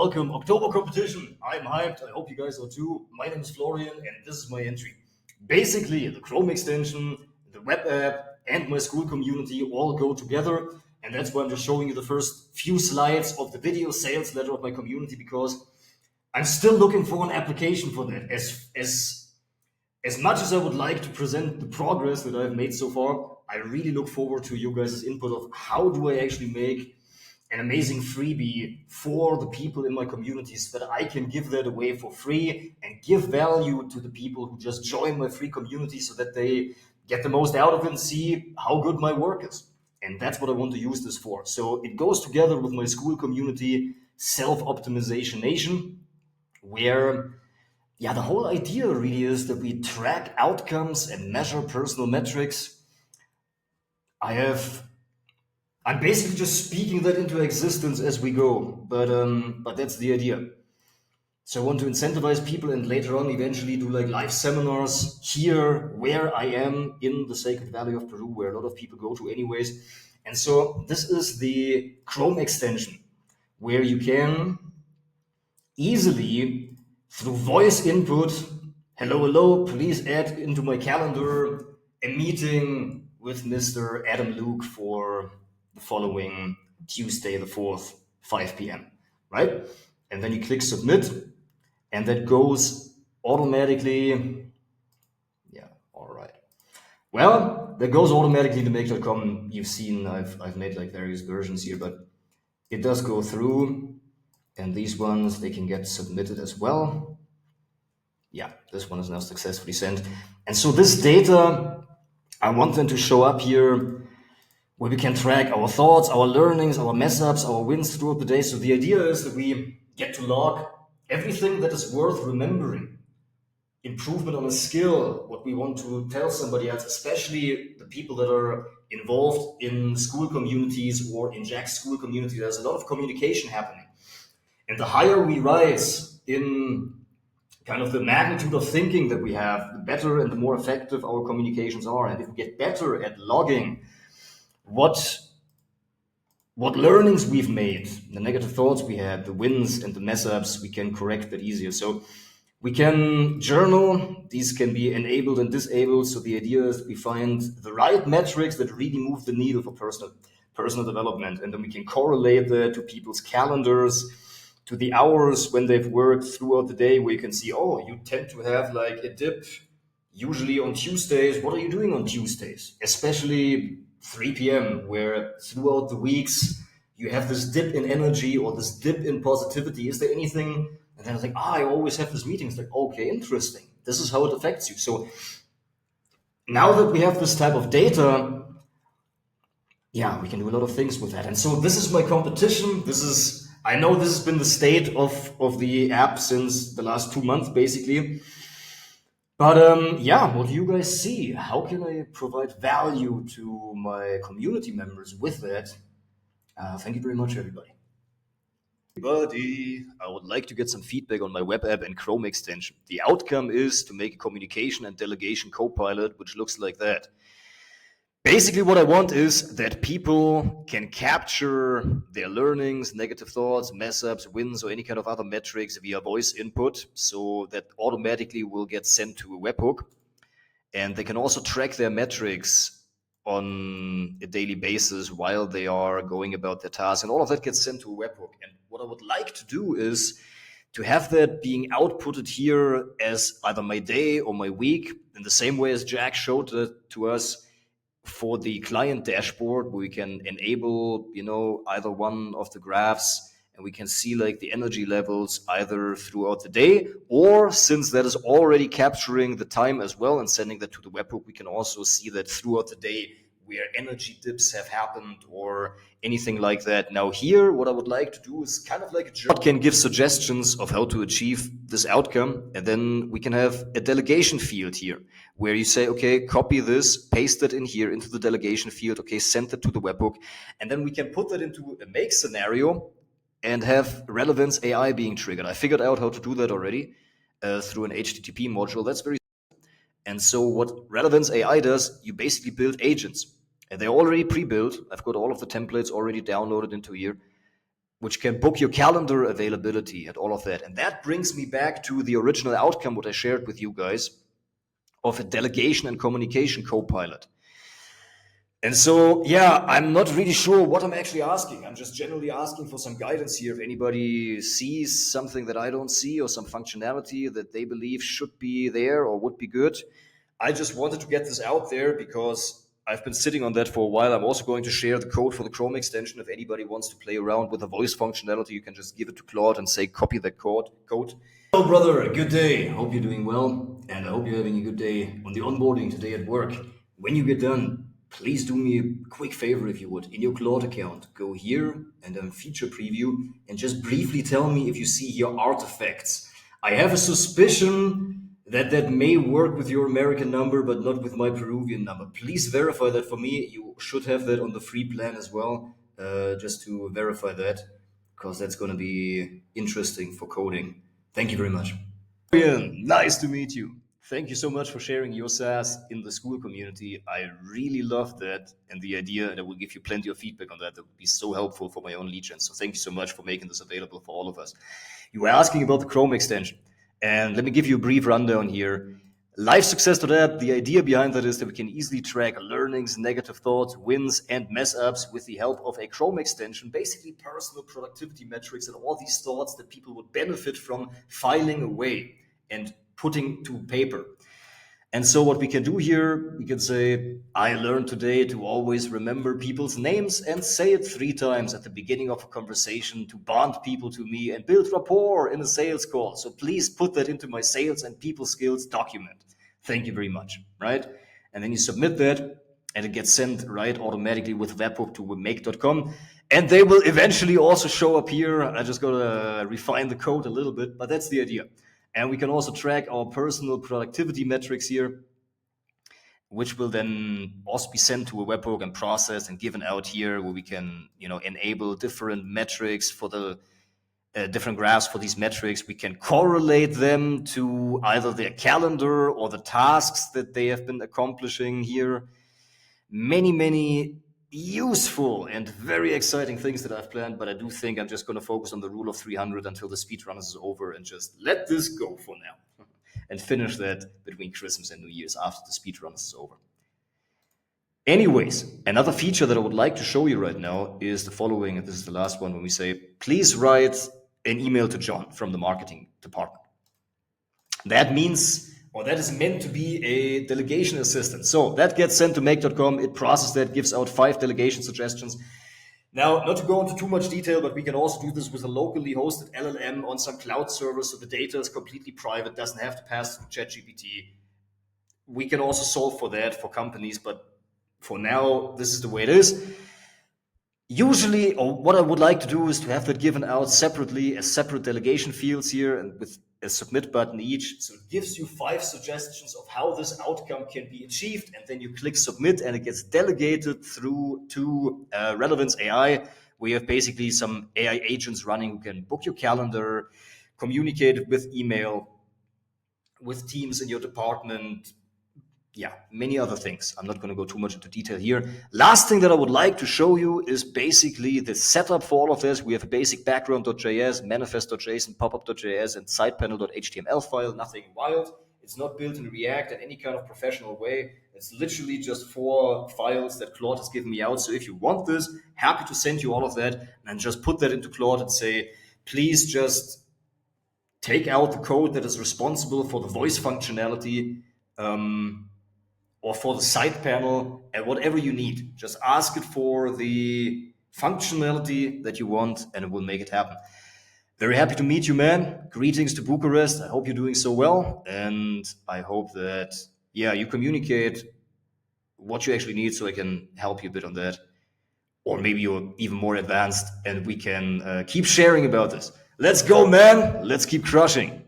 welcome. October competition. I'm hyped. I hope you guys are too. My name is Florian, and this is my entry. Basically, the Chrome extension, the web app, and my school community all go together. And that's why I'm just showing you the first few slides of the video sales letter of my community, because I'm still looking for an application for that. As much as I would like to present the progress that I've made so far, I really look forward to you guys' input of how do I actually make an amazing freebie for the people in my community so that I can give that away for free and give value to the people who just join my free community so that they get the most out of it and see how good my work is. And that's what I want to use this for. So it goes together with my school community, Self-Optimization Nation, where the whole idea really is that we track outcomes and measure personal metrics. I'm basically just speaking that into existence as we go, but that's the idea. So I want to incentivize people and later on eventually do like live seminars here where I am in the Sacred Valley of Peru, where a lot of people go to anyways. And so this is the Chrome extension where you can easily, through voice input, hello, please add into my calendar a meeting with Mr. Adam Luke for the following Tuesday the 4th, 5 p.m., right? And then you click submit, and that goes automatically. Yeah, all right. Well, that goes automatically to make.com. You've seen I've made like various versions here, but it does go through, and these ones, they can get submitted as well. Yeah, this one is now successfully sent. And so this data, I want them to show up here where we can track our thoughts, our learnings, our mess ups, our wins throughout the day. So the idea is that we get to log everything that is worth remembering. Improvement on a skill, what we want to tell somebody else, especially the people that are involved in school communities or in Jack's school community. There's a lot of communication happening. And the higher we rise in kind of the magnitude of thinking that we have, the better and the more effective our communications are. And if we get better at logging what learnings we've made, the negative thoughts we had, the wins and the mess ups, we can correct that easier. So we can journal. These can be enabled and disabled. So the idea is we find the right metrics that really move the needle for personal development. And then we can correlate that to people's calendars, to the hours when they've worked throughout the day, where you can see, oh, you tend to have like a dip usually on Tuesdays. What are you doing on Tuesdays? Especially 3 p.m., where throughout the weeks you have this dip in energy or this dip in positivity. Is there anything? And then it's like, I always have this meeting. It's like, okay, interesting. This is how it affects you. So now that we have this type of data, we can do a lot of things with that. And so this is my competition. I know this has been the state of the app since the last 2 months, basically. But what do you guys see? How can I provide value to my community members with that? Thank you very much, everybody. I would like to get some feedback on my web app and Chrome extension. The outcome is to make a communication and delegation copilot, which looks like that. Basically, what I want is that people can capture their learnings, negative thoughts, mess ups, wins, or any kind of other metrics via voice input, so that automatically will get sent to a webhook. And they can also track their metrics on a daily basis while they are going about their tasks. And all of that gets sent to a webhook. And what I would like to do is to have that being outputted here as either my day or my week, in the same way as Jack showed it to us for the client dashboard, where we can enable, either one of the graphs, and we can see like the energy levels either throughout the day, or since that is already capturing the time as well and sending that to the webhook, we can also see that throughout the day where energy dips have happened or anything like that. Now here, what I would like to do is kind of like a journal. Can give suggestions of how to achieve this outcome. And then we can have a delegation field here where you say, okay, copy this, paste it in here into the delegation field. Okay, send it to the webhook. And then we can put that into a make scenario and have relevance AI being triggered. I figured out how to do that already through an HTTP module. That's very simple. And so what relevance AI does, you basically build agents. And they're already pre-built. I've got all of the templates already downloaded into here. which can book your calendar availability and all of that. And that brings me back to the original outcome, what I shared with you guys, of a delegation and communication co-pilot. And so, yeah, I'm not really sure what I'm actually asking. I'm just generally asking for some guidance here. If anybody sees something that I don't see or some functionality that they believe should be there or would be good, I just wanted to get this out there because I've been sitting on that for a while. I'm also going to share the code for the Chrome extension. If anybody wants to play around with the voice functionality, you can just give it to Claude and say, copy that code. Hello, brother. Good day. Hope you're doing well. And I hope you're having a good day on the onboarding today at work. When you get done, please do me a quick favor, if you would. In your Claude account, go here and then feature preview and just briefly tell me if you see here artifacts. I have a suspicion that may work with your American number, but not with my Peruvian number. Please verify that for me. You should have that on the free plan as well, just to verify that, because that's going to be interesting for coding. Thank you very much. Ian, nice to meet you. Thank you so much for sharing your SaaS in the school community. I really love that and the idea, and I will give you plenty of feedback on that. That would be so helpful for my own lead gen. So thank you so much for making this available for all of us. You were asking about the Chrome extension, and let me give you a brief rundown here. LifeSuccess.app, the idea behind that is that we can easily track learnings, negative thoughts, wins, and mess ups with the help of a Chrome extension, basically personal productivity metrics and all these thoughts that people would benefit from filing away and putting to paper. And so what we can do here, we can say, I learned today to always remember people's names and say it 3 times at the beginning of a conversation to bond people to me and build rapport in a sales call. So please put that into my sales and people skills document. Thank you very much, right? And then you submit that and it gets sent right automatically with webhook to make.com. And they will eventually also show up here. I just got to refine the code a little bit, but that's the idea. And we can also track our personal productivity metrics here, which will then also be sent to a webhook and processed and given out here, where we can, enable different metrics for the different graphs for these metrics. We can correlate them to either their calendar or the tasks that they have been accomplishing here. Many useful and very exciting things that I've planned, but I do think I'm just going to focus on the rule of 300 until the speedrun is over and just let this go for now and finish that between Christmas and New Year's after the speedrun is over. Anyways, another feature that I would like to show you right now is the following, and this is the last one, when we say, please write an email to John from the marketing department. That means, or that is meant to be a delegation assistant. So that gets sent to make.com. It processes that, gives out 5 delegation suggestions. Now, not to go into too much detail, but we can also do this with a locally hosted LLM on some cloud server, so the data is completely private, doesn't have to pass through ChatGPT. We can also solve for that for companies, but for now, this is the way it is. Usually, or what I would like to do is to have that given out separately as separate delegation fields here and with a submit button each. So it gives you 5 suggestions of how this outcome can be achieved, and then you click submit and it gets delegated through to Relevance AI. We have basically some AI agents running who can book your calendar, communicate with email, with teams in your department. Yeah, many other things. I'm not going to go too much into detail here. Last thing that I would like to show you is basically the setup for all of this. We have a basic background.js, manifest.json, popup.js, and sidepanel.html file. Nothing wild. It's not built in React in any kind of professional way. It's literally just 4 files that Claude has given me out. So if you want this, happy to send you all of that and just put that into Claude and say, please just take out the code that is responsible for the voice functionality, or for the side panel, and whatever you need. Just ask it for the functionality that you want, and it will make it happen. Very happy to meet you, man. Greetings to Bucharest. I hope you're doing so well, and I hope that, you communicate what you actually need so I can help you a bit on that. Or maybe you're even more advanced, and we can keep sharing about this. Let's go, man. Let's keep crushing.